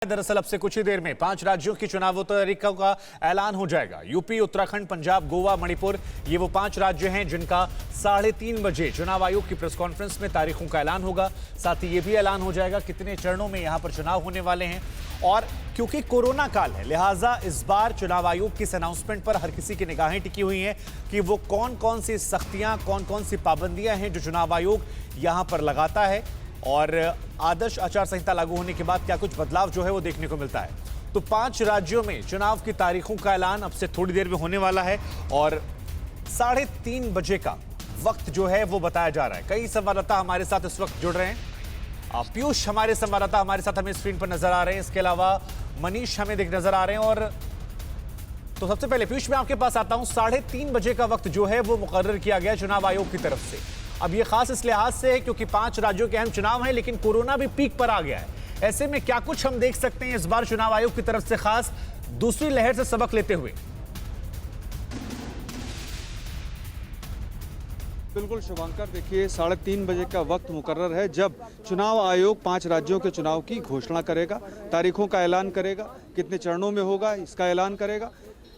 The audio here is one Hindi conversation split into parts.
दरअसल अब से कुछ ही देर में 5 राज्यों की चुनाव तारीखों का ऐलान हो जाएगा। यूपी, उत्तराखंड, पंजाब, गोवा, मणिपुर, ये वो 5 राज्य हैं जिनका 3:30 बजे चुनाव आयोग की प्रेस कॉन्फ्रेंस में तारीखों का ऐलान होगा। साथ ही ये भी ऐलान हो जाएगा कितने चरणों में यहां पर चुनाव होने वाले हैं। और क्योंकि कोरोना काल है, लिहाजा इस बार चुनाव आयोग की इस अनाउंसमेंट पर हर किसी की निगाहें टिकी हुई हैं कि वो कौन कौन सी सख्तियां, कौन कौन सी पाबंदियां हैं जो चुनाव आयोग यहां पर लगाता है, और आदर्श आचार संहिता लागू होने के बाद क्या कुछ बदलाव जो है वो देखने को मिलता है। तो 5 राज्यों में चुनाव की तारीखों का ऐलान अब से थोड़ी देर में होने वाला है और 3:30 बजे का वक्त जो है वो बताया जा रहा है। कई संवाददाता हमारे साथ इस वक्त जुड़ रहे हैं। पीयूष हमारे संवाददाता हमारे साथ हमें स्क्रीन पर नजर आ रहे हैं, इसके अलावा मनीष हमें नजर आ रहे हैं। और तो सबसे पहले पीयूष मैं आपके पास आता हूं। 3:30 बजे का वक्त जो है वो मुकर्रर किया गया चुनाव आयोग की तरफ से। अब ये खास इस लिहाज से है क्योंकि 5 राज्यों के अहम चुनाव हैं, लेकिन कोरोना भी पीक पर आ गया है। ऐसे में क्या कुछ हम देख सकते हैं इस बार चुनाव आयोग की तरफ से, खास दूसरी लहर से सबक लेते हुए? बिल्कुल शुभांकर, देखिए 3:30 बजे का वक्त मुकर्रर है जब चुनाव आयोग 5 राज्यों के चुनाव की घोषणा करेगा, तारीखों का ऐलान करेगा, कितने चरणों में होगा इसका ऐलान करेगा।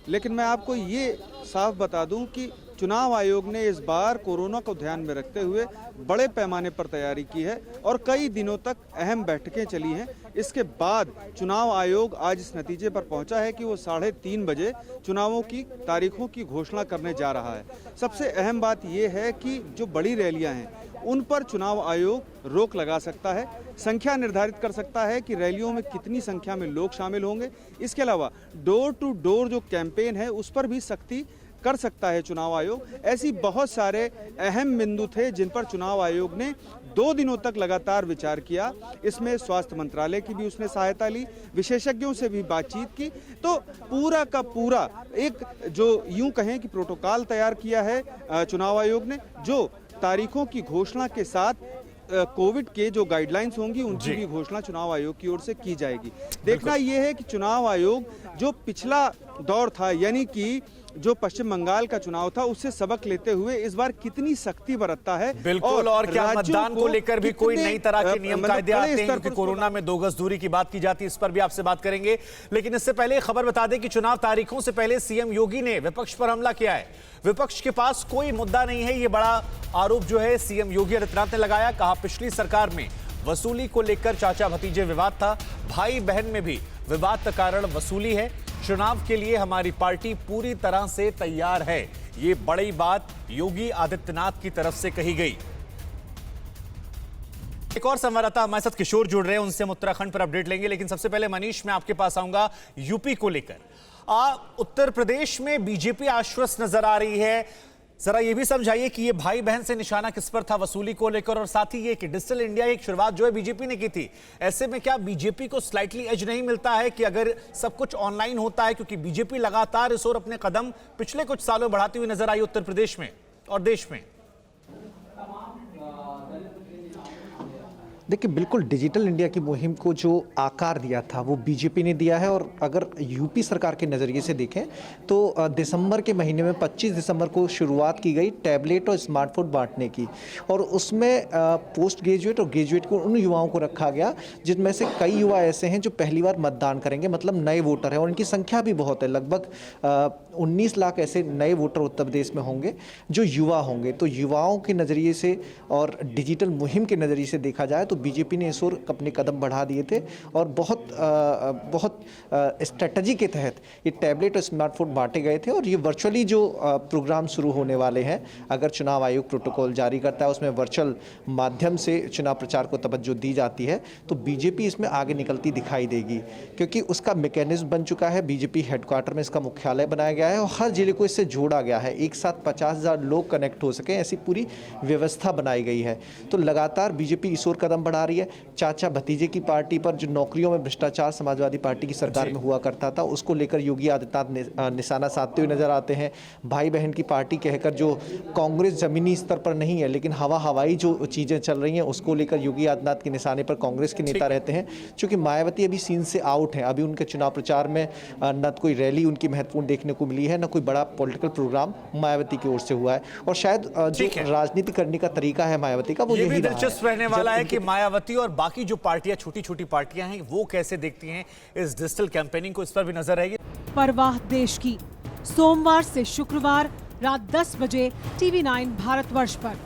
लेकिन मैं आपको ये साफ बता दूं कि चुनाव आयोग ने इस बार कोरोना को ध्यान में रखते हुए बड़े पैमाने पर तैयारी की है और कई दिनों तक अहम बैठकें चली हैं। इसके बाद चुनाव आयोग आज इस नतीजे पर पहुंचा है कि वो 3:30 बजे चुनावों की तारीखों की घोषणा करने जा रहा है। सबसे अहम बात यह है कि जो बड़ी रैलियां हैं उन पर चुनाव आयोग रोक लगा सकता है, संख्या निर्धारित कर सकता है कि रैलियों में कितनी संख्या में लोग शामिल होंगे। इसके अलावा डोर टू डोर जो कैंपेन है उस पर भी सख्ती कर सकता है चुनाव आयोग। ऐसी बहुत सारे अहम बिंदु थे जिन पर चुनाव आयोग ने 2 दिनों तक लगातार विचार किया। इसमें स्वास्थ्य मंत्रालय की भी उसने सहायता ली, विशेषज्ञों से भी बातचीत की। तो पूरा का पूरा एक जो यूं कहें कि प्रोटोकॉल तैयार किया है चुनाव आयोग ने, जो तारीखों की घोषणा के साथ कोविड के जो गाइडलाइंस होंगी उनकी भी घोषणा चुनाव आयोग की ओर से की जाएगी। देखना यह है कि चुनाव आयोग जो पिछला दौर था, यानी कि जो पश्चिम बंगाल का चुनाव था, उससे सबक लेते हुए इस बार कितनी सख्ती बरतता है। बिल्कुल, और क्या मतदान को लेकर भी कोई नई तरह के नियम कायदे आते हैं क्योंकि कोरोना में 2 गज दूरी की बात की जाती है, इस पर भी आपसे बात करेंगे। लेकिन इससे पहले खबर बता दें कि चुनाव तारीखों से पहले सीएम योगी ने विपक्ष पर हमला किया है। विपक्ष के पास कोई मुद्दा नहीं है, ये बड़ा आरोप जो है सीएम योगी आदित्यनाथ ने लगाया। कहा पिछली सरकार में वसूली को लेकर चाचा भतीजे विवाद था, भाई बहन में भी विवाद का कारण वसूली है। चुनाव के लिए हमारी पार्टी पूरी तरह से तैयार है, ये बड़ी बात योगी आदित्यनाथ की तरफ से कही गई। एक और संवाददाता हमारे साथ किशोर जुड़ रहे हैं, उनसे हम उत्तराखंड पर अपडेट लेंगे। लेकिन सबसे पहले मनीष मैं आपके पास आऊंगा यूपी को लेकर। उत्तर प्रदेश में बीजेपी आश्वस्त नजर आ रही है, जरा ये भी समझाइए कि ये भाई बहन से निशाना किस पर था वसूली को लेकर, और साथ ही ये कि डिजिटल इंडिया की एक शुरुआत जो है बीजेपी ने की थी। ऐसे में क्या बीजेपी को स्लाइटली एज नहीं मिलता है कि अगर सब कुछ ऑनलाइन होता है, क्योंकि बीजेपी लगातार इस ओर अपने कदम पिछले कुछ सालों बढ़ाती हुई नजर आई उत्तर प्रदेश में और देश में? देखिए, बिल्कुल डिजिटल इंडिया की मुहिम को जो आकार दिया था वो बीजेपी ने दिया है। और अगर यूपी सरकार के नज़रिए से देखें तो दिसंबर के महीने में 25 दिसंबर को शुरुआत की गई टैबलेट और स्मार्टफोन बांटने की, और उसमें पोस्ट ग्रेजुएट और ग्रेजुएट को उन युवाओं को रखा गया जिनमें से कई युवा ऐसे हैं जो पहली बार मतदान करेंगे, मतलब नए वोटर हैं, और इनकी संख्या भी बहुत है। लगभग 19 लाख ऐसे नए वोटर उत्तर प्रदेश में होंगे जो युवा होंगे। तो युवाओं के नज़रिए से और डिजिटल मुहिम के नज़रिए से देखा जाए तो बीजेपी ने इस ओर अपने कदम बढ़ा दिए थे और बहुत स्ट्रेटजी के तहत ये टैबलेट और स्मार्टफोन बांटे गए थे। और ये वर्चुअली जो प्रोग्राम शुरू होने वाले हैं, अगर चुनाव आयोग प्रोटोकॉल जारी करता है उसमें वर्चुअल माध्यम से चुनाव प्रचार को तवज्जो दी जाती है, तो बीजेपी इसमें आगे निकलती दिखाई देगी, क्योंकि उसका मैकेनिज्म बन चुका है। बीजेपी हेडक्वार्टर में इसका मुख्यालय बनाया गया है और हर जिले को इससे जोड़ा गया है। एक साथ 50,000 लोग कनेक्ट हो सकें, ऐसी पूरी व्यवस्था बनाई गई है। तो लगातार बीजेपी इस ओर कदम बढ़ा रही है। चाचा भतीजे की पार्टी पर जो नौकरियों में भ्रष्टाचार समाजवादी पार्टी की सरकार में हुआ करता था, उसको लेकर योगी आदित्यनाथ निशाना साधते हुए नजर आते हैं। भाई बहन की पार्टी कहकर जो कांग्रेस जमीनी स्तर पर नहीं है लेकिन हवाई जो चीजें चल रही हैं उसको लेकर योगी आदित्यनाथ के निशाने पर कांग्रेस के नेता रहते हैं। चूंकि मायावती अभी सीन से आउट है, अभी उनके चुनाव प्रचार में न कोई रैली उनकी महत्वपूर्ण देखने को मिली है, न कोई बड़ा पॉलिटिकल प्रोग्राम मायावती की ओर से हुआ है। और शायद जो राजनीति करने का तरीका है मायावती का, वो ये भी दिलचस्प रहने वाला है कि मायावती और बाकी जो पार्टियां, छोटी छोटी पार्टियां हैं, वो कैसे देखती हैं इस डिजिटल कैंपेनिंग को, इस पर भी नजर रहेगी। परवाह देश की, सोमवार से शुक्रवार रात 10 बजे TV9 भारतवर्ष पर।